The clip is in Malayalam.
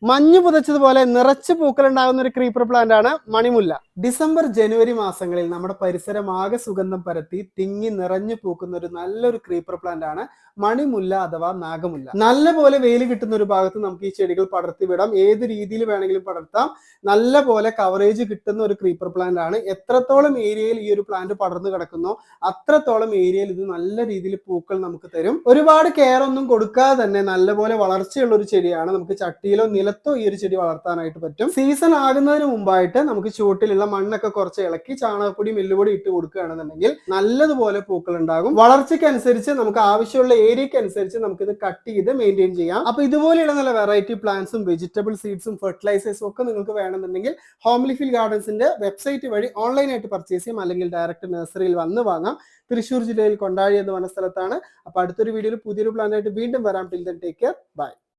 മഞ്ഞ് പുതച്ചതുപോലെ നിറച്ച് പൂക്കളുണ്ടാകുന്ന ഒരു ക്രീപ്പർ പ്ലാന്റ് ആണ് മണിമുല്ല. ഡിസംബർ ജനുവരി മാസങ്ങളിൽ നമ്മുടെ പരിസരം ആകെ സുഗന്ധം പരത്തി തിങ്ങി നിറഞ്ഞു പൂക്കുന്ന ഒരു നല്ലൊരു ക്രീപ്പർ പ്ലാന്റ് ആണ് മണിമുല്ല അഥവാ നാഗമുല്ല. നല്ലപോലെ വെയിൽ കിട്ടുന്ന ഒരു ഭാഗത്ത് നമുക്ക് ഈ ചെടികൾ പടർത്തി വിടാം. ഏത് രീതിയിൽ വേണമെങ്കിലും പടർത്താം. നല്ല പോലെ കവറേജ് കിട്ടുന്ന ഒരു ക്രീപ്പർ പ്ലാന്റ് ആണ്. എത്രത്തോളം ഏരിയയിൽ ഈ ഒരു പ്ലാന്റ് പടർന്നു കിടക്കുന്നോ അത്രത്തോളം ഏരിയയിൽ ഇത് നല്ല രീതിയിൽ പൂക്കൾ നമുക്ക് തരും. ഒരുപാട് കെയർ ഒന്നും കൊടുക്കാതെ തന്നെ നല്ലപോലെ വളർച്ചയുള്ള ഒരു ചെടിയാണ്. നമുക്ക് ചട്ടിയിലോ നിലത്തോ ഈ ഒരു ചെടി വളർത്താനായിട്ട് പറ്റും. സീസൺ ആകുന്നതിന് മുമ്പായിട്ട് നമുക്ക് ചുവട്ടിലുള്ള മണ്ണൊക്കെ കുറച്ച് ഇളക്കി ചാണകപ്പൊടി എല്ലുപൊടി ഇട്ട് കൊടുക്കുകയാണെന്നുണ്ടെങ്കിൽ നല്ലതുപോലെ പൂക്കൾ ഉണ്ടാകും. വളർച്ചയ്ക്ക് അനുസരിച്ച് നമുക്ക് ആവശ്യമുള്ള ഏരിയക്ക് അനുസരിച്ച് നമുക്ക് ഇത് കട്ട് ചെയ്ത് മെയിൻറ്റെയിൻ ചെയ്യാം. അപ്പൊ ഇതുപോലെയുള്ള നല്ല വെറൈറ്റി പ്ലാന്റ്സും വെജിറ്റബിൾ സീഡ്സും ഫെർട്ടിലൈസേഴ്സും ഒക്കെ നിങ്ങൾക്ക് വേണമെന്നുണ്ടെങ്കിൽ ഹോംലി ഫീൽ ഗാർഡൻസിന്റെ വെബ്സൈറ്റ് വഴി ഓൺലൈനായിട്ട് പർച്ചേസ് ചെയ്യാം, അല്ലെങ്കിൽ ഡയറക്റ്റ് നഴ്സറിയിൽ വന്ന് വാങ്ങാം. തൃശ്ശൂർ ജില്ലയിൽ കൊണ്ടാഴി എന്ന് പറഞ്ഞ സ്ഥലത്താണ്. അപ്പൊ അടുത്തൊരു വീഡിയോയിൽ പുതിയൊരു പ്ലാനായിട്ട് വീണ്ടും വരാം. Till then take care, by.